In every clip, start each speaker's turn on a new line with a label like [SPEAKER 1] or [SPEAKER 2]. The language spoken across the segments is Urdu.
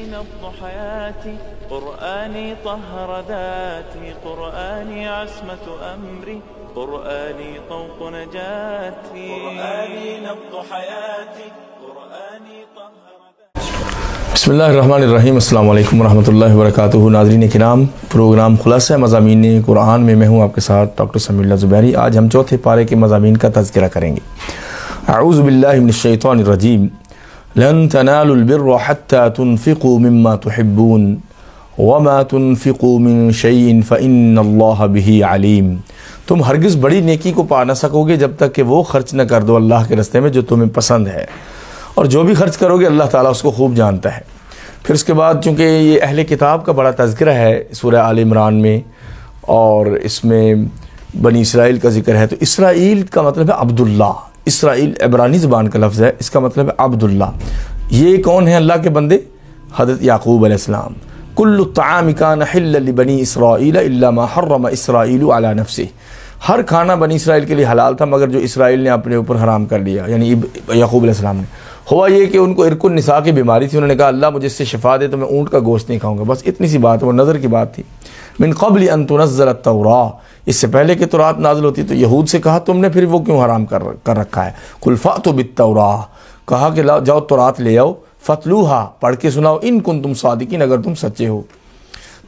[SPEAKER 1] نبض حياتي قرآني طهر ذاتي قرآني عصمة أمري قرآني طوق نجاتي قرآني نبض حياتي قرآني طهر ذاتي.
[SPEAKER 2] بسم اللہ الرحمن الرحیم. السلام علیکم ورحمۃ اللہ وبرکاتہ. ناظرین کرام، پروگرام خلاصہ مضامین قرآن میں میں ہوں آپ کے ساتھ ڈاکٹر سمیع اللہ زبیری. آج ہم چوتھے پارے کے مضامین کا تذکرہ کریں گے. اعوذ باللہ من الشیطان الرجیم. لن تنالوا البر حتى تنفقوا مما تحبون وما تنفقوا من شيء فإن الله به علیم. تم ہرگز بڑی نیکی کو پا نہ سکو گے جب تک کہ وہ خرچ نہ کر دو اللہ کے راستے میں جو تمہیں پسند ہے، اور جو بھی خرچ کرو گے اللہ تعالیٰ اس کو خوب جانتا ہے. پھر اس کے بعد چونکہ یہ اہل کتاب کا بڑا تذکرہ ہے سورہ آل عمران میں، اور اس میں بنی اسرائیل کا ذکر ہے، تو اسرائیل کا مطلب ہے عبداللہ. اسرائیل عبرانی زبان کا لفظ ہے، اس کا مطلب ہے عبداللہ. یہ کون ہیں اللہ کے بندے؟ حضرت یعقوب علیہ السلام. کل الطعام کان حلا لبنی اسرائیل الا ما حرم اسرائیل علی نفسہ. ہر کھانا بنی اسرائیل کے لیے حلال تھا مگر جو اسرائیل نے اپنے اوپر حرام کر لیا، یعنی یعقوب علیہ السلام نے. ہوا یہ کہ ان کو ارق النساء کی بیماری تھی، انہوں نے کہا اللہ مجھے اس سے شفا دے تو میں اونٹ کا گوشت نہیں کھاؤں گا. بس اتنی سی بات، وہ نظر کی بات تھی. من قبل ان تنزل التوراۃ، اس سے پہلے کہ تورات نازل ہوتی تو یہود سے کہا تم نے پھر وہ کیوں حرام کر رکھا ہے. قل فأتوا بالتوراۃ، کہا کہ جاؤ تورات لے آؤ، فتلوہا، پڑھ کے سناؤ، ان کنتم صادقین، اگر تم سچے ہو.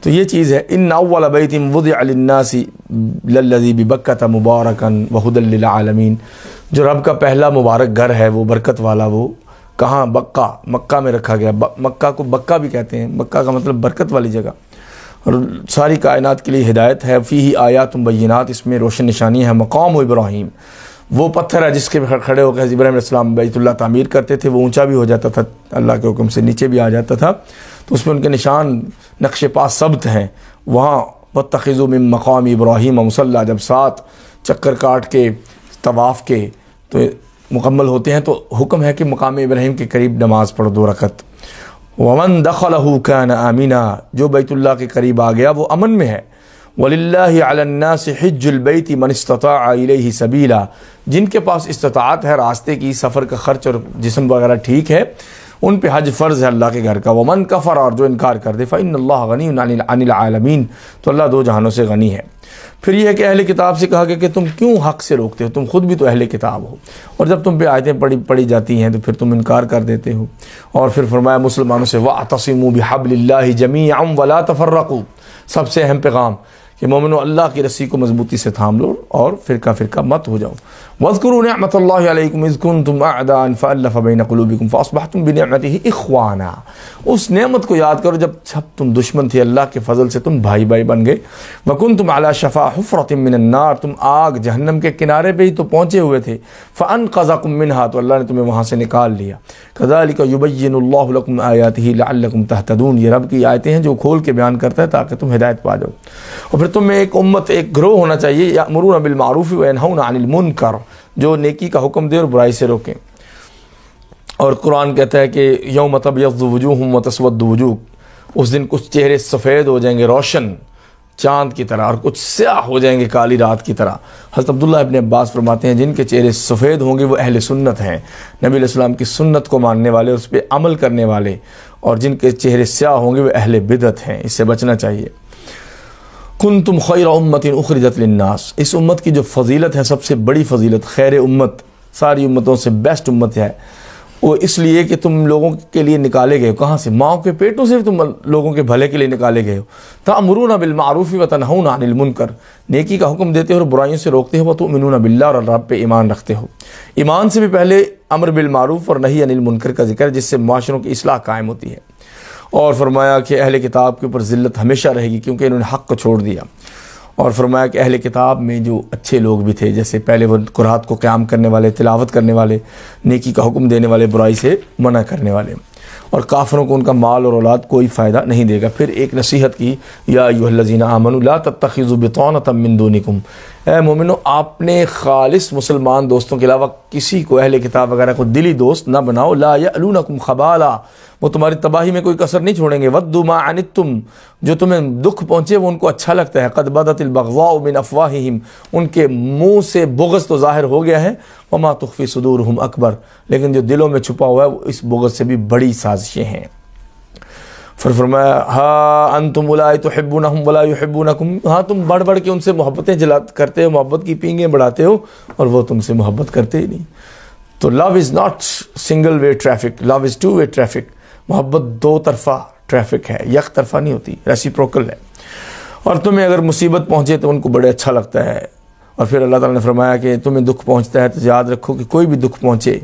[SPEAKER 2] تو یہ چیز ہے. ان اول بیت وضع للناس للذی ببکۃ مبارکا وہدی للعالمین. جو رب کا پہلا مبارک گھر ہے، وہ برکت والا، وہ کہاں؟ بکہ، مکہ میں رکھا گیا. مکہ کو بکہ بھی کہتے ہیں، مکہ کا مطلب برکت والی جگہ، اور ساری کائنات کے لیے ہدایت ہے. فیہ آیات بینات، اس میں روشن نشانی ہے. مقام ابراہیم، وہ پتھر ہے جس کے کھڑے ہو کے حضرت ابراہیم علیہ السلام بیت اللہ تعمیر کرتے تھے. وہ اونچا بھی ہو جاتا تھا اللہ کے حکم سے، نیچے بھی آ جاتا تھا، تو اس میں ان کے نشان نقش پا ثبت ہیں. وہاں واتخذوا من مقام ابراہیم مصلی، جب 7 چکر کاٹ کے طواف کے تو مکمل ہوتے ہیں تو حکم ہے کہ مقام ابراہیم کے قریب نماز پڑھو 2 رکعت. ومن دخلہ کان آمنا، جو بیت اللہ کے قریب آ گیا وہ امن میں ہے. وَلِلَّهِ عَلَى النَّاسِ حِجُّ الْبَيْتِ مَنِ اسْتَطَاعَ إِلَيْهِ سَبِيلًا، جن کے پاس استطاعت ہے راستے کی، سفر کا خرچ اور جسم وغیرہ ٹھیک ہے، ان پہ حج فرض ہے اللہ کے گھر کا. وَمَن كَفَرَ، اور جو انکار کر دے، فَإِنَّ اللَّهَ غَنِيٌّ عَنِ الْعَالَمِينَ، تو اللہ 2 جہانوں سے غنی ہے. پھر یہ ہے کہ اہل کتاب سے کہا گیا کہ تم کیوں حق سے روکتے ہو، تم خود بھی تو اہل کتاب ہو، اور جب تم پہ آیتیں پڑھی جاتی ہیں تو پھر تم انکار کر دیتے ہو. اور پھر فرمایا مسلمانوں سے وَاعْتَصِمُوا بِحَبْلِ اللَّهِ جَمِيعًا وَلَا تَفَرَّقُوا، سب سے اہم پیغام کہ مومنو اللہ کی رسی کو مضبوطی سے تھام لو اور فرقہ فرقہ مت ہو جاؤ. وَاذْكُرُوا نِعْمَةَ اللَّهِ عَلَيْكُمْ إِذْ كُنْتُمْ أَعْدَاءً فَأَلَّفَ بَيْنَ قُلُوبِكُمْ فَأَصْبَحْتُمْ بِنِعْمَتِهِ إِخْوَانًا. اس نعمت کو یاد کرو جب تم دشمن تھے، اللہ کے فضل سے تم بھائی بن گئے. وَكُنْتُمْ عَلَى شَفَا حُفْرَةٍ مِّنَ النَّارِ، تم آگ جہنم کے کنارے پہ ہی تو پہنچے ہوئے تھے. فَأَنْقَذَكُم مِّنْهَا، تو اللہ نے تمہیں وہاں سے نکال لیا. كَذَلِكَ يُبَيِّنُ اللَّهُ لَكُمْ آيَاتِهِ لَعَلَّكُمْ تَهْتَدُونَ، یہ رب کی آیتیں ہیں جو کھول کے بیان کرتا ہے تاکہ تم ہدایت پا جاؤ. اور پھر تم میں ایک امت، ایک گروہ ہونا چاہیے، یأمرون بالمعروف وینہون عن المنکر، جو نیکی کا حکم دے اور برائی سے روکیں. اور قرآن کہتا ہے کہ یوم تبیض وجوہ وتسود وجوہ، اس دن کچھ چہرے سفید ہو جائیں گے روشن چاند کی طرح، اور کچھ سیاہ ہو جائیں گے کالی رات کی طرح. حضرت عبداللہ ابن عباس فرماتے ہیں جن کے چہرے سفید ہوں گے وہ اہل سنت ہیں، نبی علیہ السلام کی سنت کو ماننے والے اور اس پہ عمل کرنے والے. اور جن کے چہرے سیاہ ہوں گے وہ اہل بدعت ہیں، اس سے بچنا چاہیے. کنتم خیر امت اخرجت للناس، اس امت کی جو فضیلت ہے، سب سے بڑی فضیلت، خیر امت، ساری امتوں سے بیسٹ امت ہے، وہ اس لیے کہ تم لوگوں کے لیے نکالے گئے ہو. کہاں سے؟ ماں کے پیٹوں سے تم لوگوں کے بھلے کے لیے نکالے گئے ہو. تأمرون بالمعروف وتنہون عن المنکر، نیکی کا حکم دیتے ہو اور برائیوں سے روکتے ہو. وتؤمنون باللہ، اور رب پہ ایمان رکھتے ہو. ایمان سے بھی پہلے امر بالمعروف اور نہی عن المنکر کا ذکر ہے، جس سے معاشروں کی اصلاح قائم ہوتی ہے. اور فرمایا کہ اہل کتاب کے اوپر ذلت ہمیشہ رہے گی کیونکہ انہوں نے حق کو چھوڑ دیا. اور فرمایا کہ اہل کتاب میں جو اچھے لوگ بھی تھے، جیسے پہلے وہ قرآت کو قیام کرنے والے، تلاوت کرنے والے، نیکی کا حکم دینے والے، برائی سے منع کرنے والے. اور کافروں کو ان کا مال اور اولاد کوئی فائدہ نہیں دے گا. پھر ایک نصیحت کی، یا ایھا الذین آمنوا لا تتخذوا بطانۃ من دونکم، اے مومنو آپ نے خالص مسلمان دوستوں کے علاوہ کسی کو، اہل کتاب وغیرہ کو دلی دوست نہ بناؤ. لا یألونکم خبالا، وہ تمہاری تباہی میں کوئی کسر نہیں چھوڑیں گے. ودوا ما عنتم، جو تمہیں دکھ پہنچے وہ ان کو اچھا لگتا ہے. قد بدت البغضاء من افواہہم، ان کے منہ سے بغض تو ظاہر ہو گیا ہے. وما تخفی صدورہم اکبر، لیکن جو دلوں میں چھپا ہوا ہے وہ اس بغض سے بھی بڑی سازشیں ہیں. پھر فرمایا ہاں انتم اولئک تحبونہم ولا یحبونکم، ہاں تم بڑھ بڑھ کے ان سے محبتیں کرتے ہو، محبت کی پینگیں بڑھاتے ہو، اور وہ تم سے محبت کرتے ہی نہیں۔ تو love is not single way traffic, love is two way traffic, محبت دو طرفہ ٹریفک ہے، یک طرفہ نہیں ہوتی، ریسیپروکل ہے۔ اور تمہیں اگر مصیبت پہنچے تو ان کو بڑے اچھا لگتا ہے، اور پھر اللہ تعالیٰ نے فرمایا کہ تمہیں دکھ پہنچتا ہے تو یاد رکھو کہ کوئی بھی دکھ پہنچے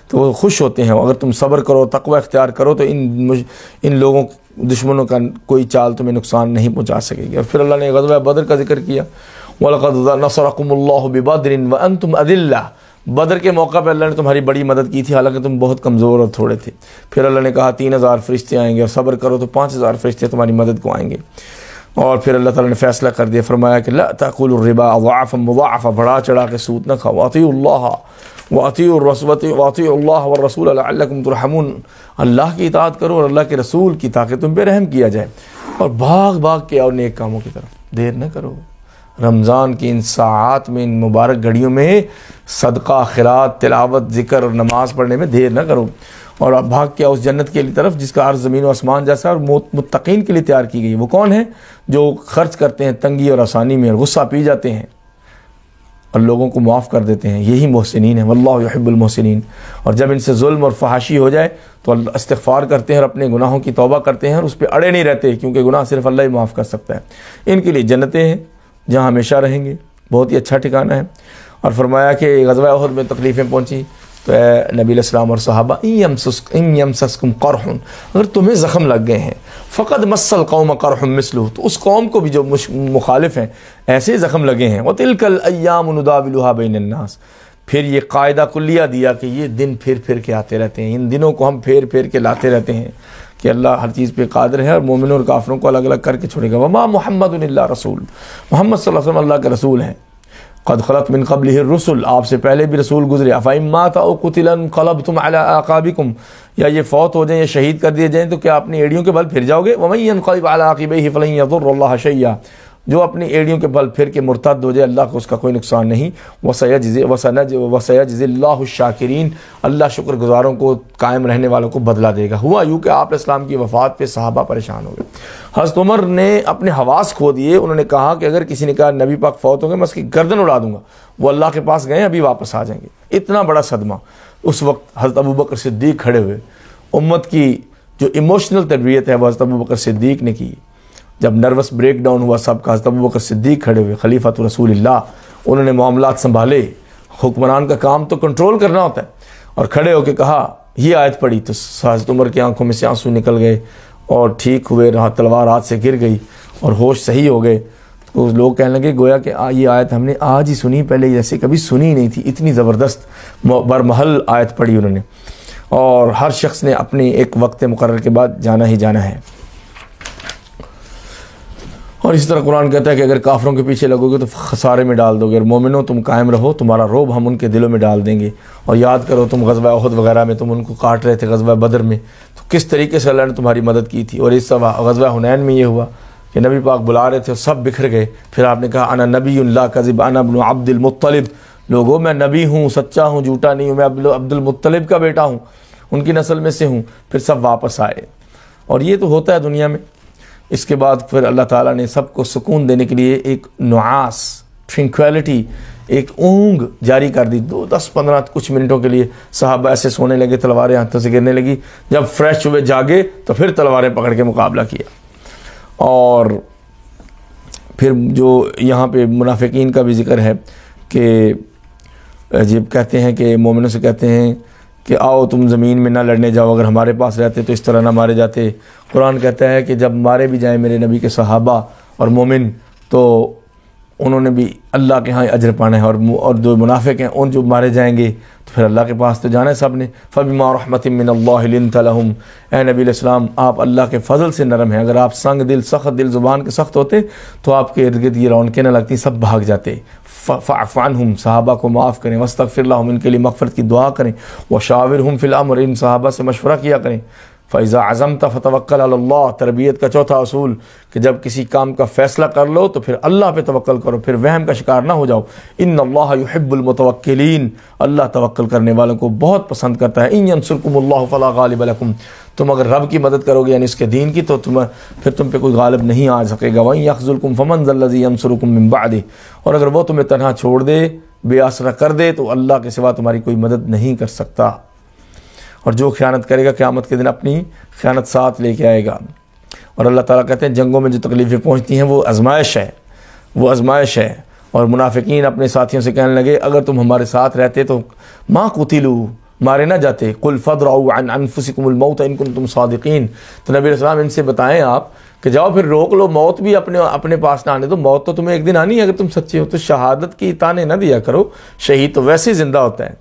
[SPEAKER 2] تو وہ خوش ہوتے ہیں، اگر تم صبر کرو، تقوی اختیار کرو تو ان لوگوں دشمنوں کا کوئی چال تمہیں نقصان نہیں پہنچا سکے گی۔ اور پھر اللہ نے غزوہ بدر کا ذکر کیا، وَلَقَدْ نَصَرَكُمُ اللَّهُ بِبَدْرٍ وَأَنْتُمْ أَذِلَّةٌ، بدر کے موقع پہ اللہ نے تمہاری بڑی مدد کی تھی، حالانکہ تم بہت کمزور اور تھوڑے تھے۔ پھر اللہ نے کہا 3000 فرشتے آئیں گے، اور صبر کرو تو 5000 فرشتے تمہاری مدد کو آئیں گے۔ اور پھر اللہ تعالیٰ نے فیصلہ کر دیا، فرمایا کہ لا تأکلوا الربا ضعفا مضاعفا، بڑھا چڑھا کے سود نہ کھاؤ، واطیعوا اللہ واطیعوا اللہ والرسول لعلکم ترحمون، اللہ کی اطاعت کرو اور اللہ کے رسول کی تاکہ تم پہ رحم کیا جائے، اور بھاگ بھاگ کے اور نیک کاموں کی طرف دیر نہ کرو۔ رمضان کی ان ساعات میں، ان مبارک گھڑیوں میں صدقہ، خیرات، تلاوت، ذکر اور نماز پڑھنے میں دیر نہ کرو، اور اب بھاگ کے اس جنت کے طرف جس کا عرض زمین و آسمان جیسا اور متقین کے لیے تیار کی گئی۔ وہ کون ہیں؟ جو خرچ کرتے ہیں تنگی اور آسانی میں، اور غصہ پی جاتے ہیں اور لوگوں کو معاف کر دیتے ہیں، یہی محسنین ہیں، واللہ یحب المحسنین۔ اور جب ان سے ظلم اور فحاشی ہو جائے تو استغفار کرتے ہیں اور اپنے گناہوں کی توبہ کرتے ہیں، اور اس پہ اڑے نہیں رہتے، کیونکہ گناہ صرف اللہ ہی معاف کر سکتا ہے۔ ان کے لیے جنتیں ہیں جہاں ہمیشہ رہیں گے، بہت ہی اچھا ٹھکانہ ہے۔ اور فرمایا کہ غزوہ احد میں تکلیفیں پہنچی تو اے نبی علیہ السلام اور صحابہ، ان یمسسکم قرح، اگر تمہیں زخم لگ گئے ہیں، فقد مس القوم قرح مثلہ، تو اس قوم کو بھی جو مخالف ہیں ایسے زخم لگے ہیں، وتلک الایام نداولها بین الناس، پھر یہ قاعدہ کلیہ دیا کہ یہ دن پھر پھر کے آتے رہتے ہیں، ان دنوں کو ہم پھر پھر کے لاتے رہتے ہیں کہ اللہ ہر چیز پہ قادر ہے، اور مومنوں اور کافروں کو الگ الگ کر کے چھوڑے گا۔ وما محمد الا رسول، محمد صلی اللہ علیہ وسلم اللہ کے رسول ہیں، قد خلت من قبلہ الرسل، آپ سے پہلے بھی رسول گزرے، افئن مات او قتل انقلبتم علی اعقابکم، یا یہ فوت ہو جائیں یا شہید کر دیے جائیں تو کیا اپنی ایڑیوں کے بل پھر جاؤ گے؟ ومن ينقلب علی عقبیہ فلن یضر اللہ شیئا، جو اپنی ایڑیوں کے بل پھر کے مرتد ہو جائے اللہ کو اس کا کوئی نقصان نہیں۔ وسيجزي اللہ الشاکرین، اللہ شکر گزاروں کو، قائم رہنے والوں کو بدلہ دے گا۔ ہوا یوں کہ آپ اسلام کی وفات پہ صحابہ پریشان ہو گئے، حضرت عمر نے اپنے حواس کھو دیے، انہوں نے کہا کہ اگر کسی نے کہا نبی پاک فوت ہوں گے میں اس کی گردن اڑا دوں گا، وہ اللہ کے پاس گئے ابھی واپس آ جائیں گے۔ اتنا بڑا صدمہ اس وقت حضرت ابوبکر صدیق کھڑے ہوئے، امت کی جو ایموشنل تربیت ہے وہ حضرت ابوبکر صدیق نے کی۔ جب نروس بریک ڈاؤن ہوا سب کا، حضرت ابوبکر صدیق کھڑے ہوئے، خلیفۃ رسول اللہ، انہوں نے معاملات سنبھالے، حکمران کا کام تو کنٹرول کرنا ہوتا ہے، اور کھڑے ہو کے کہا، یہ آیت پڑھی تو حضرت عمر کی آنکھوں میں سے آنسو نکل گئے اور ٹھیک ہوئے، تلوار ہاتھ سے گر گئی اور ہوش صحیح ہو گئے۔ تو لوگ کہنے لگے گویا کہ یہ آیت ہم نے آج ہی سنی، پہلے جیسے کبھی سنی نہیں تھی، اتنی زبردست برمحل آیت پڑھی انہوں نے، اور ہر شخص نے اپنے ایک وقت مقرر کے بعد جانا ہی جانا ہے۔ اور اسی طرح قرآن کہتا ہے کہ اگر کافروں کے پیچھے لگو گے تو خسارے میں ڈال دو گے، اور مومنوں تم قائم رہو، تمہارا رعب ہم ان کے دلوں میں ڈال دیں گے۔ اور یاد کرو تم غزوہ احد وغیرہ میں تم ان کو کاٹ رہے تھے، غزوہ بدر میں تو کس طریقے سے اللہ نے تمہاری مدد کی تھی۔ اور اس غزوہ حنین میں یہ ہوا کہ نبی پاک بلا رہے تھے اور سب بکھر گئے، پھر آپ نے کہا انا نبی لا کذب انا ابن عبد المطلب، لوگوں میں نبی ہوں، سچا ہوں، جھوٹا نہیں ہوں، میں عبد المطلب کا بیٹا ہوں، ان کی نسل میں سے ہوں۔ پھر سب واپس آئے، اور یہ تو ہوتا ہے دنیا میں۔ اس کے بعد پھر اللہ تعالیٰ نے سب کو سکون دینے کے لیے ایک نعاس، ٹرنکویلٹی، ایک اونگ جاری کر دی، 10-15 کچھ منٹوں کے لیے صحابہ ایسے سونے لگے، تلواریں ہاتھوں سے گرنے لگی، جب فریش ہوئے جاگے تو پھر تلواریں پکڑ کے مقابلہ کیا۔ اور پھر جو یہاں پہ منافقین کا بھی ذکر ہے کہ جب کہتے ہیں کہ مومنوں سے کہتے ہیں کہ آؤ تم زمین میں نہ لڑنے جاؤ، اگر ہمارے پاس رہتے تو اس طرح نہ مارے جاتے۔ قرآن کہتا ہے کہ جب مارے بھی جائیں میرے نبی کے صحابہ اور مومن تو انہوں نے بھی اللہ کے ہاں اجر پانا ہے، اور جو منافق ہیں ان جو مارے جائیں گے تو پھر اللہ کے پاس تو جانا ہے سب نے۔ فَبِمَا رَحْمَةٍ مِّنَ اللَّهِ لِنْتَ لَهُمْ، اے نبی علیہ السلام آپ اللہ کے فضل سے نرم ہیں، اگر آپ سنگ دل، سخت دل، زبان کے سخت ہوتے تو آپ کے ارد گرد یہ رونقیں نہ لگتی، سب بھاگ جاتے۔ فَاعْفُ عَنْهُمْ، صحابہ کو معاف کریں، وَاسْتَغْفِرْ لَهُمْ، ان کے لیے مغفرت کی دعا کریں، وَشَاوِرْهُمْ فِي الْأَمْرِ، ان صحابہ سے مشورہ کیا کریں، فَإِذَا عَزَمْتَ فَتَوَكَّلْ عَلَى اللَّهِ، تربیت کا چوتھا اصول کہ جب کسی کام کا فیصلہ کر لو تو پھر اللہ پہ توکل کرو، پھر وہم کا شکار نہ ہو جاؤ۔ إِنَّ اللَّهَ يُحِبُّ الْمُتَوَكِّلِينَ، اللہ توکل کرنے والوں کو بہت پسند کرتا ہے۔ إِن يَنصُرْكُمُ اللَّهُ فَلَا غَالِبَ لَكُمْ، تم اگر رب کی مدد کرو گے یعنی اس کے دین کی تو پھر تم پہ کوئی غالب نہیں آ سکے گا۔ وَإِن يَخْذُلْكُمْ فَمَنْ ذَا الَّذِي يَنصُرُكُم مِّن بَعْدِهِ، اور اگر وہ تمہیں تنہا چھوڑ دے، بے آسرا کر دے، تو اللہ کے سوا تمہاری کوئی مدد نہیں کر سکتا۔ اور جو خیانت کرے گا قیامت کے دن اپنی خیانت ساتھ لے کے آئے گا۔ اور اللہ تعالیٰ کہتے ہیں جنگوں میں جو تکلیفیں پہنچتی ہیں وہ آزمائش ہے، وہ آزمائش ہے۔ اور منافقین اپنے ساتھیوں سے کہنے لگے اگر تم ہمارے ساتھ رہتے تو ما قتلوا، مارے نہ جاتے۔ قل فادرؤوا عن انفسکم الموت ان کنتم صادقین، تو نبی علیہ السلام ان سے بتائیں آپ کہ جاؤ پھر روک لو، موت بھی اپنے پاس نہ آنے دو، موت تو تمہیں ایک دن آنی ہے اگر تم سچے ہو۔ تو شہادت کی تانے نہ دیا کرو، شہید تو ویسے ہی زندہ ہوتا ہے۔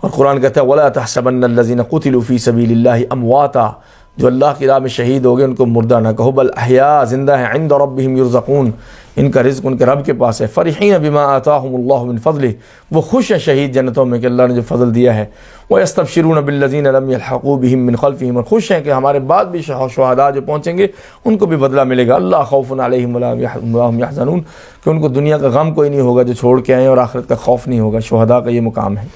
[SPEAKER 2] اور قرآن کہتا ہے وَلَا تَحْسَبَنَّ الَّذِينَ قُتِلُوا فِي سَبِيلِ اللَّهِ أَمْوَاتًا، جو اللہ کی راہ میں شہید ہو گئے ان کو مردہ نہ کہو، بل احیاء، زندہ ہیں، عند ربهم يرزقون، ان کا رزق ان کے رب کے پاس ہے۔ فرحین بما آتاهم اللہ من فضلہ، وہ خوش ہیں شہید جنتوں میں کہ اللہ نے جو فضل دیا ہے۔ وَيَسْتَبْشِرُونَ بِالَّذِينَ لَمْ يَلْحَقُوا بِهِم مِّن خَلْفِهِمْ، اور خوش ہیں کہ ہمارے بعد بھی شہداء جو پہنچیں گے ان کو بھی بدلہ ملے گا۔ اللہ خوف علیہم ولا هم يحزنون، کہ ان کو دنیا کا غم کوئی نہیں ہوگا جو چھوڑ کے آئے، اور آخرت کا خوف نہیں ہوگا۔ شہداء کا یہ مقام ہے۔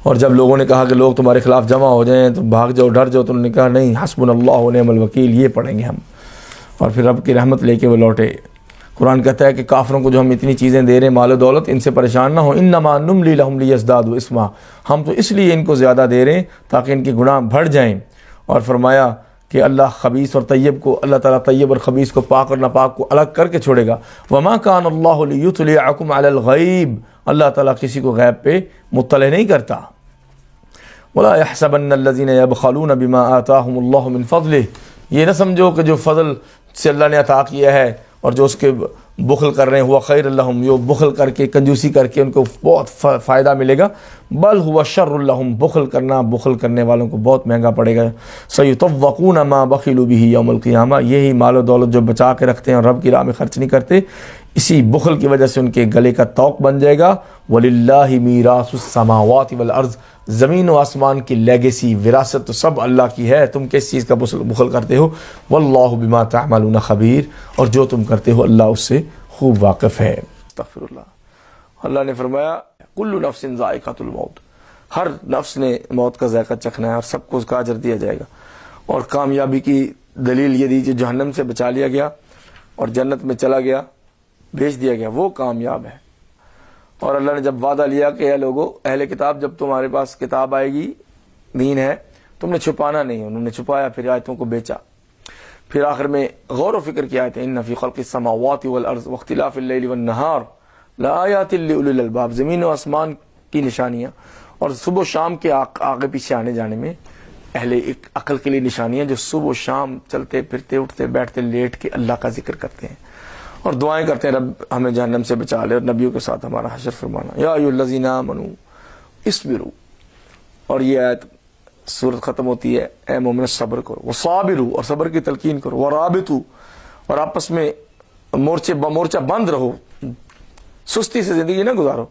[SPEAKER 2] اور جب لوگوں نے کہا کہ لوگ تمہارے خلاف جمع ہو جائیں تو بھاگ جاؤ، ڈر جاؤ، تو انہوں نے کہا نہیں، حسبنا اللہ ونعم الوکیل، یہ پڑھیں گے ہم، اور پھر رب کی رحمت لے کے وہ لوٹے۔ قرآن کہتا ہے کہ کافروں کو جو ہم اتنی چیزیں دے رہے ہیں، مال و دولت، ان سے پریشان نہ ہو۔ انما نملی لہم لیزدادوا اثما، ہم تو اس لیے ان کو زیادہ دے رہے ہیں تاکہ ان کے گناہ بڑھ جائیں۔ اور فرمایا کہ اللہ خبیث اور طیب کو، اللہ تعالیٰ طیب اور خبیث کو، پاک اور ناپاک کو الگ کر کے چھوڑے گا۔ وما کان اللہ لیطلعکم علی الغیب، اللہ تعالیٰ کسی کو غیب پہ مطلع نہیں کرتا۔ ولا يحسبن الذين يبخلون بما آتاهم الله من فضله، یہ نہ سمجھو کہ جو فضل سے اللہ نے عطا کیا ہے اور جو اس کے بخل کر رہے ہیں، ہوا خیر لهم، یہ بخل کر کے، کنجوسی کر کے ان کو بہت فائدہ ملے گا۔ بل هو شر لهم، بخل کرنا بخل کرنے والوں کو بہت مہنگا پڑے گا۔ سيطوقون ما بخلوا به يوم القيامة، یہی مال و دولت جو بچا کے رکھتے ہیں اور رب کی راہ میں خرچ نہیں کرتے، اسی بخل کی وجہ سے ان کے گلے کا طوق بن جائے گا۔ وَلِلَّهِ مِيرَاثُ السَّمَاوَاتِ وَالْأَرْضِ، زمین و آسمان کی لیگیسی، وراثت تو سب اللہ کی ہے، تم کس چیز کا بخل کرتے ہو؟ وَاللَّهُ بِمَا تَعْمَلُونَ خَبِيرٌ، اور جو تم کرتے ہو اللہ اس سے خوب واقف ہے۔ استغفر اللہ۔ اللہ نے فرمایا کل نفس ذائقۃ الموت، ہر نفس نے موت کا ذائقہ چکھنا ہے اور سب کو اس کا اجر دیا جائے گا۔ اور کامیابی کی دلیل یہ دی جو جہنم سے بچا لیا گیا اور جنت میں چلا گیا، بھیج دیا گیا، وہ کامیاب ہے۔ اور اللہ نے جب وعدہ لیا کہ اے لوگو، اہل کتاب، جب تمہارے پاس کتاب آئے گی، دین ہے، تم نے چھپانا نہیں، انہوں نے چھپایا، پھر آیتوں کو بیچا۔ پھر آخر میں غور و فکر کی آیتیں، ان فی خلق السماوات والارض واختلاف اللیل والنہار لآیات لأولی الالباب، زمین و آسمان کی نشانیاں اور صبح و شام کے آگے پیچھے آنے جانے میں اہل عقل کے لیے نشانیاں، جو صبح و شام چلتے پھرتے اٹھتے بیٹھتے لیٹ کے اللہ کا ذکر کرتے ہیں اور دعائیں کرتے ہیں رب ہمیں جہنم سے بچا لے اور نبیوں کے ساتھ ہمارا حشر فرمانا۔ یا ایھا الذین آمنوا اصبروا، اور یہ آیت سورت ختم ہوتی ہے اے مومن صبر کرو، وصابروا، اور صبر کی تلقین کرو، ورابطوا، اور آپس میں مورچہ بند رہو، سستی سے زندگی نہ گزارو،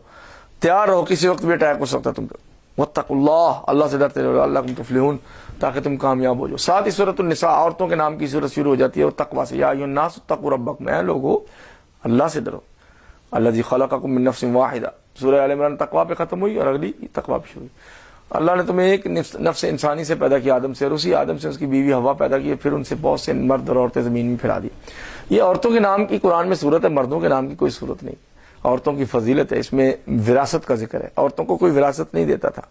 [SPEAKER 2] تیار رہو، کسی وقت بھی اٹیک ہو سکتا ہے تم پہ۔ واتقوا اللہ، اللہ سے ڈرتے رہو، لعلکم تفلحون، تاکہ تم کامیاب ہو جاؤ۔ ساتھ ہی سورۃ النساء عورتوں کے نام کی سورت شروع ہو جاتی ہے اور تقوی سے، یا ایھا الناس اتقوا ربکم، اے لوگو اللہ سے ڈرو، الذی خلقکم من نفس واحدہ، سورہ آل عمران تقوی پہ ختم ہوئی اور اگلی تقوی پہ شروع ہوئی۔ اللہ نے تمہیں ایک نفس انسانی سے پیدا کیا آدم سے، اور اسی آدم سے اس کی بیوی ہوا پیدا کی، پھر ان سے بہت سے مرد اور عورتیں زمین میں پھیلا دی۔ یہ عورتوں کے نام کی قرآن میں صورت ہے، مردوں کے نام کی کوئی صورت نہیں۔ عورتوں کی فضیلت ہے، اس میں وراثت کا ذکر ہے، عورتوں کو کوئی وراثت نہیں دیتا تھا،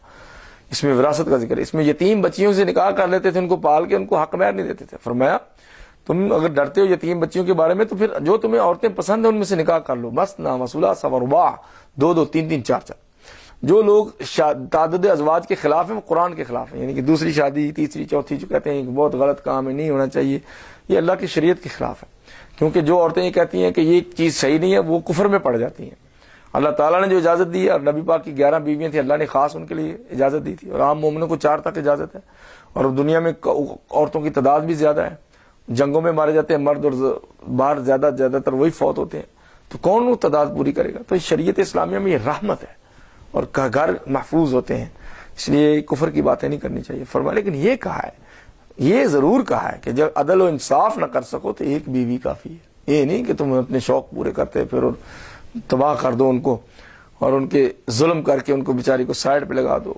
[SPEAKER 2] اس میں وراثت کا ذکر ہے۔ اس میں یتیم بچیوں سے نکاح کر لیتے تھے، ان کو پال کے ان کو حق مہر نہیں دیتے تھے۔ فرمایا تم اگر ڈرتے ہو یتیم بچیوں کے بارے میں تو پھر جو تمہیں عورتیں پسند ہیں ان میں سے نکاح کر لو، مثنی وثلاث ورباع، دو دو تین تین چار چار۔ جو لوگ تعدد ازواج کے خلاف ہیں وہ قرآن کے خلاف ہیں، یعنی کہ دوسری شادی، تیسری چوتھی، جو کہتے ہیں کہ بہت غلط کام ہے، نہیں ہونا چاہیے، یہ اللہ کی شریعت کے خلاف ہے۔ کیونکہ جو عورتیں یہ کہتی ہیں کہ یہ چیز صحیح نہیں ہے، وہ کفر میں پڑ جاتی ہیں۔ اللہ تعالیٰ نے جو اجازت دی ہے، اور نبی پاک کی 11 بیویاں تھیں، اللہ نے خاص ان کے لیے اجازت دی تھی، اور عام مومنوں کو 4 تک اجازت ہے۔ اور دنیا میں عورتوں کی تعداد بھی زیادہ ہے، جنگوں میں مارے جاتے ہیں مرد، اور باہر زیادہ تر وہی فوت ہوتے ہیں، تو کون وہ تعداد پوری کرے گا؟ تو شریعت اسلامیہ میں یہ رحمت ہے، اور گھر محفوظ ہوتے ہیں، اس لیے کفر کی باتیں نہیں کرنی چاہیے. فرمایا لیکن یہ کہا ہے, یہ ضرور کہا ہے کہ جب عدل و انصاف نہ کر سکو تو ایک بیوی کافی ہے. یہ نہیں کہ تم اپنے شوق پورے کرتے پھر تباہ کر دو ان کو اور ان کے ظلم کر کے ان کو بیچاری کو سائڈ پہ لگا دو.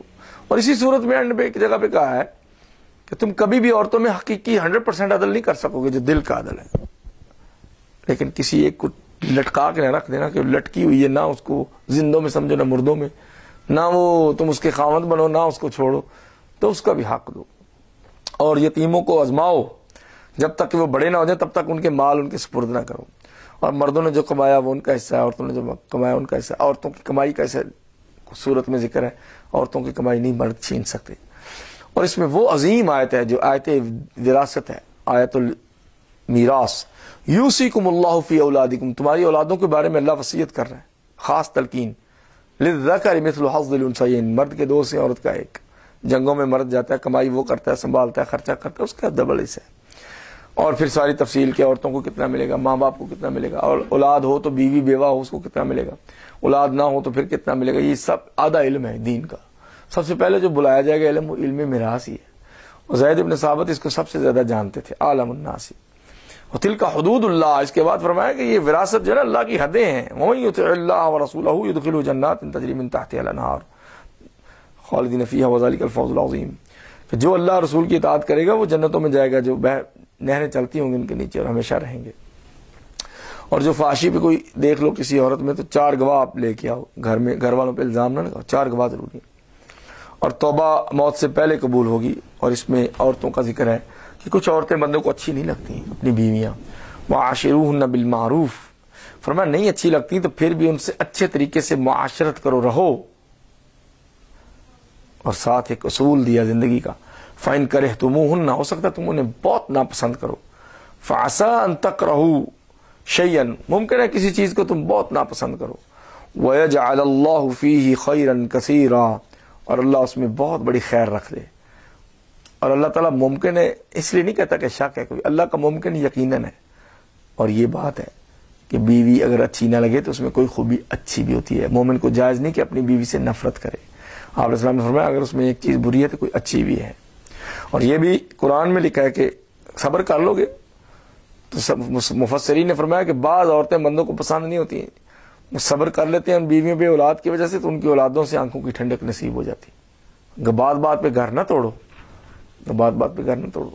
[SPEAKER 2] اور اسی صورت میں اینڈ پہ ایک جگہ پہ کہا ہے کہ تم کبھی بھی عورتوں میں حقیقی 100% عدل نہیں کر سکو گے جو دل کا عدل ہے, لیکن کسی ایک کو لٹکا کے نہ رکھ دینا کہ لٹکی ہوئی ہے, نہ اس کو زندوں میں سمجھو نہ مردوں میں, نہ وہ تم اس کے خاوند بنو نہ اس کو چھوڑو, تو اس کا بھی حق دو. اور یتیموں کو آزماؤ جب تک کہ وہ بڑے نہ ہو جائیں تب تک ان کے مال ان کے سپرد نہ کرو. اور مردوں نے جو کمایا وہ ان کا حصہ ہے, عورتوں نے جو کمایا ان کا حصہ. عورتوں کی کمائی کا ایسے صورت میں ذکر ہے, عورتوں کی کمائی نہیں مرد چھین سکتے. اور اس میں وہ عظیم آیت ہے جو آیت وراثت ہے, آیت المیراث. یوصیکم اللہ فی اولادکم, تمہاری اولادوں کے بارے میں اللہ وصیت کر رہا ہے, خاص تلقین. للذکر مثل حظ الانثیین, مرد کے 2 سے عورت کا 1. جنگوں میں مرد جاتا ہے, کمائی وہ کرتا ہے, سنبھالتا ہے, خرچہ کرتا ہے, اس کا ڈبل حصہ ہے. اور پھر ساری تفصیل کے عورتوں کو کتنا ملے گا, ماں باپ کو کتنا ملے گا, اور اولاد ہو تو بیوی بیوہ ہو اس کو کتنا ملے گا, اولاد نہ ہو تو پھر کتنا ملے گا. یہ سب آدھا علم ہے دین کا. سب سے پہلے جو بلایا جائے گا علم, وہ علم میراث ہی ہے. اور زید بن ثابت اس کو سب سے زیادہ جانتے تھے, عالم الناس. اور تلک حدود اللہ, اس کے بعد فرمایا کہ یہ وراثت جو ہے نا اللہ کی حدیں ہیں. وَمَن يُطِعِ اللَّهَ وَرَسُولَهُ يُدْخِلْهُ جَنَّاتٍ تَجْرِي مِن تَحْتِهَا الْأَنْهَارُ خَالِدِينَ فِيهَا وَذَلِكَ الْفَوْزُ الْعَظِيمُ. کہ جو اللہ رسول کی اطاعت کرے گا وہ جنتوں میں جائے گا جو نہریں چلتی ہوں گی ان کے نیچے, اور ہمیشہ رہیں گے. اور جو فحاشی پہ کوئی دیکھ لو کسی عورت میں تو 4 گواہ آپ لے کے آؤ گھر میں, گھر والوں پہ الزام نہ لگاؤ, 4 گواہ ضروری ہیں. اور توبہ موت سے پہلے قبول ہوگی. اور اس میں عورتوں کا ذکر ہے کہ کچھ عورتیں بندوں کو اچھی نہیں لگتی اپنی بیویاں. وعاشروہن بالمعروف, فرمایا نہیں اچھی لگتی تو پھر بھی ان سے اچھے طریقے سے معاشرت کرو, رہو. اور ساتھ ایک اصول دیا زندگی کا, فَإِن كَرِهْتُمُوهُنَّ, ہو سکتا تم انہیں بہت ناپسند کرو. فَعَسَىٰ أَن تَكْرَهُوا شَيْئًا, ممکن ہے کسی چیز کو تم بہت ناپسند کرو. وَيَجْعَلَ اللَّهُ فِيهِ خَيْرًا كَثِيرًا, اور اللہ اس میں بہت بڑی خیر رکھ دے. اور اللہ تعالیٰ ممکن ہے اس لیے نہیں کہتا کہ شک ہے کوئی, اللہ کا ممکن یقیناً ہے. اور یہ بات ہے کہ بیوی اگر اچھی نہ لگے تو اس میں کوئی خوبی اچھی بھی ہوتی ہے. مومن کو جائز نہیں کہ اپنی بیوی سے نفرت کرے. آپ علیہ السلام نے فرمایا اگر اس میں ایک چیز بری ہے تو کوئی اچھی بھی ہے. اور یہ بھی قرآن میں لکھا ہے کہ صبر کر لو گے تو مفسرین نے فرمایا کہ بعض عورتیں بندوں کو پسند نہیں ہوتی ہیں, وہ صبر کر لیتے ہیں ان بیویوں پہ اولاد کی وجہ سے, تو ان کی اولادوں سے آنکھوں کی ٹھنڈک نصیب ہو جاتی. بات بات پہ گھر نہ توڑو, بات بات پہ گھر نہ توڑو.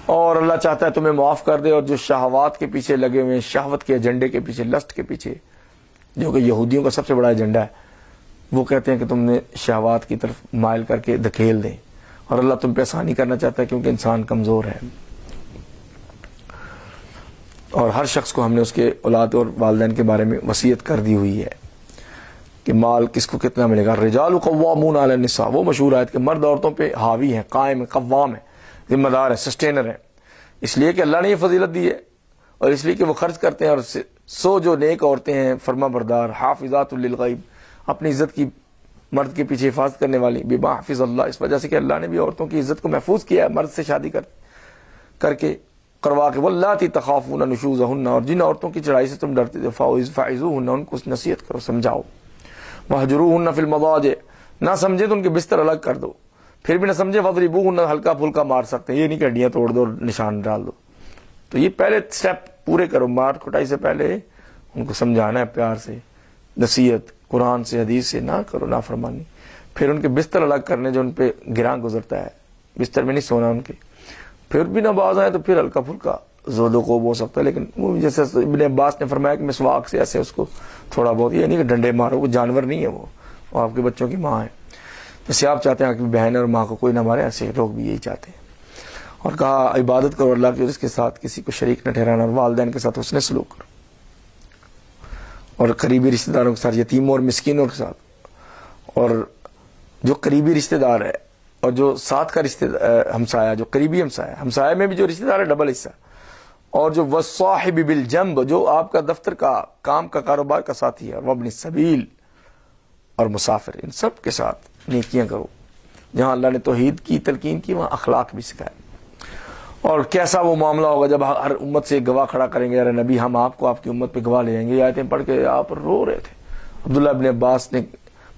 [SPEAKER 2] اور اللہ چاہتا ہے تمہیں معاف کر دے. اور جو شہوات کے پیچھے لگے ہوئے ہیں, شہوت کے ایجنڈے کے پیچھے, لسٹ کے پیچھے, جو کہ یہودیوں کا سب سے بڑا ایجنڈا ہے, وہ کہتے ہیں کہ تم نے شہوات کی طرف مائل کر کے دھکیل دیں. اور اللہ تم پہ آسانی کرنا چاہتا ہے کیونکہ انسان کمزور ہے. اور ہر شخص کو ہم نے اس کے اولاد اور والدین کے بارے میں وصیت کر دی ہوئی ہے کہ مال کس کو کتنا ملے گا. الرجال قوامون علی النساء, وہ مشہور آیت کہ مرد عورتوں پہ حاوی ہیں, قائم ہیں, قوام ہیں, ذمہ دار ہیں, سسٹینر ہیں. اس لیے کہ اللہ نے یہ فضیلت دی ہے, اور اس لیے کہ وہ خرچ کرتے ہیں. اور 100 جو نیک عورتیں ہیں فرما بردار, حافظات للغیب, اپنی عزت کی مرد کے پیچھے حفاظت کرنے والی, بما حفظ اللہ, اس وجہ سے کہ اللہ نے بھی عورتوں کی عزت کو محفوظ کیا ہے مرد سے شادی کر کے کروا کے. واللاتی تخافون نشوزہن, اور جن عورتوں کی چڑھائی سے تم ڈرتے تھے, فاعظوہن, ان کو نصیحت کرو, سمجھاؤ. وہجروہن فی المضاجع, نہ سمجھے تو ان کے بستر الگ کر دو. پھر بھی نہ سمجھے فضربوہن, ہلکا پھلکا مار سکتے ہیں, یہ نہیں کہ ہڈیاں توڑ دو اور نشان ڈال دو. تو یہ پہلے سٹیپ پورے کرو. مار کٹائی سے پہلے ان کو سمجھانا ہے پیار سے, نصیحت قرآن سے حدیث سے, نہ کرو نافرمانی. پھر ان کے بستر الگ کرنے جو ان پہ گراں گزرتا ہے, بستر میں نہیں سونا ان کے. پھر بھی نہ باز آئے تو پھر ہلکا پھلکا زود و خوب ہو سکتا ہے. لیکن وہ جیسے ابن عباس نے فرمایا کہ مسواک سے ایسے اس کو تھوڑا بہت, یہ نہیں کہ ڈنڈے مارو, وہ جانور نہیں ہے, وہ آپ کے بچوں کی ماں ہے. جیسے آپ چاہتے ہیں کہ بہن اور ماں کو کوئی نہ مارے, ایسے لوگ بھی یہی چاہتے ہیں. اور کہا عبادت کرو اللہ کی, اور اس کے ساتھ کسی کو شریک نہ ٹھہرانا, اور والدین کے ساتھ حسن سلوک کرو, اور قریبی رشتہ داروں کے ساتھ, یتیموں اور مسکینوں کے ساتھ. اور جو قریبی رشتہ دار ہے اور جو ساتھ کا رشتہ ہمسایہ, جو قریبی ہمسایہ میں بھی جو رشتہ دار ہے ڈبل حصہ. اور جو والصاحب بالجنب, جو آپ کا دفتر کا کام کا کاروبار کا ساتھی ہے. وابن السبیل, اور مسافر, ان سب کے ساتھ نیکیاں کرو. جہاں اللہ نے توحید کی تلقین کی وہاں اخلاق بھی سکھائے. اور کیسا وہ معاملہ ہوگا جب ہر امت سے ایک گواہ کھڑا کریں گے, یار نبی ہم آپ کو آپ کی امت پہ گواہ لے جائیں گے. یہ آیتیں پڑھ کے آپ رو رہے تھے. عبداللہ ابن عباس نے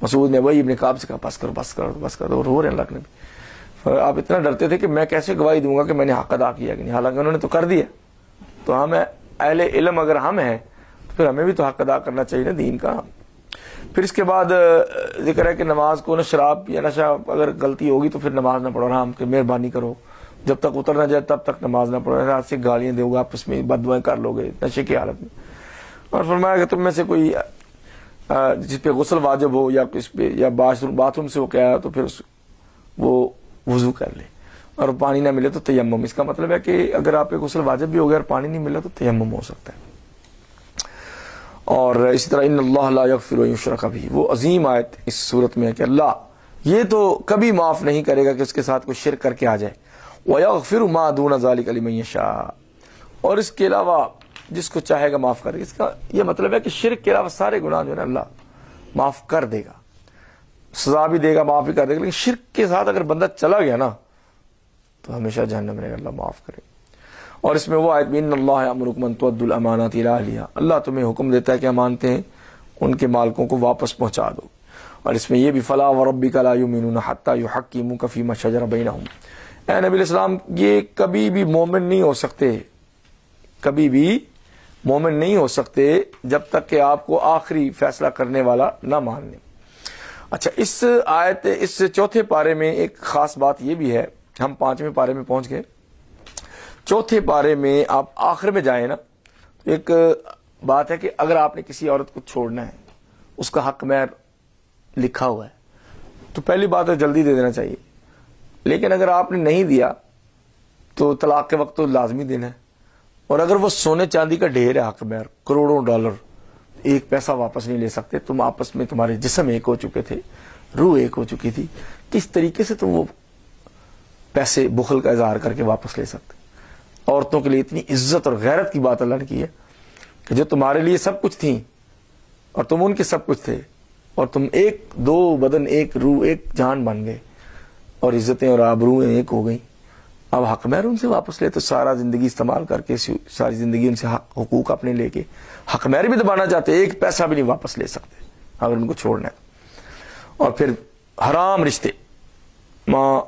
[SPEAKER 2] مسعود نے وہی ابن کعب سے کہا بس کرو بس کرو بس کرو، اور رو رہے ہیں اللہ کے نبی۔ آپ اتنا ڈرتے تھے کہ میں کیسے گواہی دوں گا کہ میں نے حق ادا کیا کہ نہیں، حالانکہ انہوں نے تو کر دیا۔ تو ہم اہل علم اگر ہم ہیں تو پھر ہمیں بھی تو حق ادا کرنا چاہیے نا دین کا۔ پھر اس کے بعد ذکر ہے کہ نماز کو نہ شراب یا نشہ، اگر غلطی ہوگی تو پھر نماز نہ پڑھو، ہم کہ مہربانی کرو جب تک اتر نہ جائے تب تک نماز نہ پڑھو، رات سے گالیاں دو گے، آپس میں بد دعائیں کر لو گے نشے کی حالت میں۔ اور فرمایا کہ تم میں سے کوئی جس پہ غسل واجب ہو یا اس پہ یا باتھ روم سے وہ کیا ہے تو پھر وہ وضو کر لے، اور پانی نہ ملے تو تیمم۔ اس کا مطلب ہے کہ اگر آپ پہ غسل واجب بھی ہو گیا اور پانی نہیں ملا تو تیمم ہو سکتا ہے۔ اور اسی طرح ان اللہ لا یغفر ان یشرک بہ، وہ عظیم آیت اس صورت میں ہے کہ اللہ یہ تو کبھی معاف نہیں کرے گا کہ اس کے ساتھ کوئی شرک کر کے آ جائے، وَيَغْفِرُ مَا دُونَ ذَلِكَ لِمَن يَشَاءُ، اور اس کے علاوہ جس کو چاہے گا معاف کرے گا۔ اس کا یہ مطلب ہے کہ شرک کے علاوہ سارے گناہ جو ہے نا اللہ معاف کر دے گا، سزا بھی دے گا، معاف بھی کر دے گا، لیکن شرک کے ساتھ اگر بندہ چلا گیا نا تو ہمیشہ جہنم میں رہے گا، اللہ معاف کرے۔ اور اس میں وہ آیت بھی ان اللہ یأمرکم ان تؤدوا الامانات الی اہلھا، اللہ تمہیں حکم دیتا ہے کہ امانتیں ان کے مالکوں کو واپس پہنچا دو۔ اور اس میں یہ بھی فلا وربک لا یؤمنون حتی یحکموک فیما شجر بینہم، اے نبی علیہ السلام یہ کبھی بھی مومن نہیں ہو سکتے، کبھی بھی مومن نہیں ہو سکتے جب تک کہ آپ کو آخری فیصلہ کرنے والا نہ مان لیں۔ اچھا، اس آیت اس چوتھے پارے میں ایک خاص بات یہ بھی ہے، ہم 5ویں پارے میں پہنچ گئے، چوتھے پارے میں آپ آخر میں جائیں نا، ایک بات ہے کہ اگر آپ نے کسی عورت کو چھوڑنا ہے، اس کا حق مہر لکھا ہوا ہے، تو پہلی بات ہے جلدی دے دینا چاہیے، لیکن اگر آپ نے نہیں دیا تو طلاق کے وقت تو لازمی دینا ہے۔ اور اگر وہ سونے چاندی کا ڈھیر ہے حق مہر، کروڑوں ڈالر، ایک پیسہ واپس نہیں لے سکتے، تم آپس میں تمہارے جسم ایک ہو چکے تھے، روح ایک ہو چکی تھی، کس طریقے سے تم وہ پیسے بخل کا اظہار کر کے واپس لے سکتے؟ عورتوں کے لیے اتنی عزت اور غیرت کی بات اللہ نے کی ہے کہ جو تمہارے لیے سب کچھ تھیں اور تم ان کے سب کچھ تھے، اور تم ایک دو بدن ایک روح ایک جان بن گئے، اور عزتیں اور آبروئیں ایک ہو گئیں، اب حق مہر ان سے واپس لے تو سارا زندگی استعمال کر کے ساری زندگی ان سے حقوق اپنے لے کے حق مہر بھی دبانا چاہتے، ایک پیسہ بھی نہیں واپس لے سکتے اگر ان کو چھوڑنا ہے۔ اور پھر حرام رشتے، ما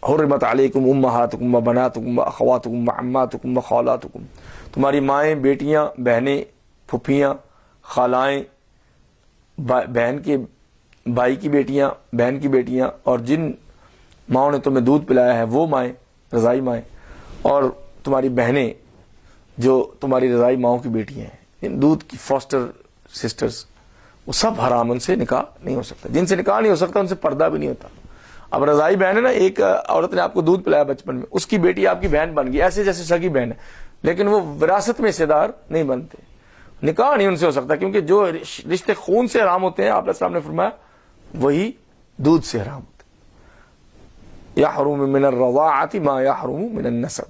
[SPEAKER 2] حرمت علیکم امہاتکم و بناتکم و اخواتکم و عماتکم و خالاتکم، تمہاری مائیں، بیٹیاں، بہنیں، پھپھیاں، خالائیں، بہن کے بھائی کی بیٹیاں، بہن کی بیٹیاں، اور جن ماؤں نے تمہیں دودھ پلایا ہے وہ مائیں، رضائی مائیں، اور تمہاری بہنیں جو تمہاری رضائی ماؤں کی بیٹیاں ہیں، دودھ کی فاسٹر سسٹرز، وہ سب حرام، ان سے نکاح نہیں ہو سکتا، جن سے نکاح نہیں ہو سکتا ان سے پردہ بھی نہیں ہوتا۔ اب رضائی بہن ہے نا، ایک عورت نے آپ کو دودھ پلایا بچپن میں، اس کی بیٹی آپ کی بہن بن گئی، ایسے جیسے سگی بہن ہے، لیکن وہ وراثت میں حصے دار نہیں بنتے، نکاح نہیں ان سے ہو سکتا، کیونکہ جو رشتے خون سے حرام ہوتے ہیں، آپ علیہ السلام نے فرمایا وہی دودھ سے حرام ہوتے، یحرم من الرضاعۃ ما یحرم من النسب۔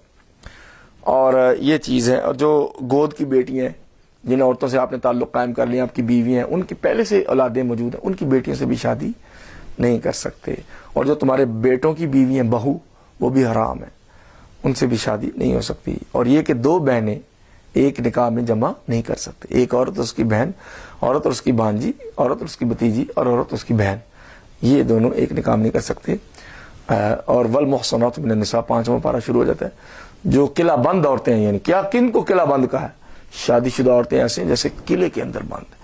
[SPEAKER 2] اور یہ چیز ہے، اور جو گود کی بیٹیاں ہیں، جن عورتوں سے آپ نے تعلق قائم کر لیا، آپ کی بیوی ہیں، ان کی پہلے سے اولادیں موجود ہیں، ان کی بیٹیوں سے بھی شادی نہیں کر سکتے۔ اور جو تمہارے بیٹوں کی بیوی ہیں، بہو، وہ بھی حرام ہے، ان سے بھی شادی نہیں ہو سکتی۔ اور یہ کہ دو بہنیں ایک نکاح میں جمع نہیں کر سکتے، ایک عورت اور اس کی بہن، عورت اور اس کی بھانجی، عورت اور اس کی بھتیجی، اور عورت اور اس کی بہن، یہ دونوں ایک نکاح نہیں کر سکتے۔ اور والمحصنات من النساء 5واں پارہ شروع ہو جاتا ہے، جو قلعہ بند عورتیں ہیں، یعنی کیا کن کو قلعہ بند کہا ہے؟ شادی شدہ عورتیں ایسے ہیں جیسے قلعے کے اندر بند۔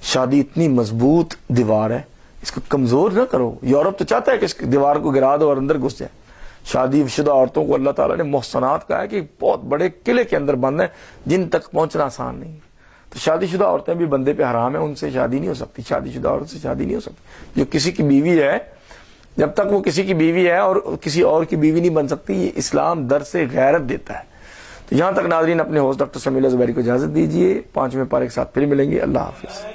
[SPEAKER 2] شادی اتنی مضبوط دیوار ہے، اس کو کمزور نہ کرو۔ یورپ تو چاہتا ہے کہ اس دیوار کو گرا دو اور اندر گھس جائے۔ شادی شدہ عورتوں کو اللہ تعالیٰ نے محصنات کہا ہے کہ بہت بڑے قلعے کے اندر بند ہیں، جن تک پہنچنا آسان نہیں ہے۔ تو شادی شدہ عورتیں بھی بندے پہ حرام ہیں، ان سے شادی نہیں ہو سکتی، شادی شدہ عورت سے شادی نہیں ہو سکتی۔ جو کسی کی بیوی ہے، جب تک وہ کسی کی بیوی ہے اور کسی اور کی بیوی نہیں بن سکتی، یہ اسلام درس غیرت دیتا ہے۔ تو یہاں تک ناظرین اپنے ہوسٹ ڈاکٹر سمیع اللہ زبیری کو اجازت دیجیے، 5ویں پارے کے ساتھ پھر ملیں گے۔ اللہ حافظ۔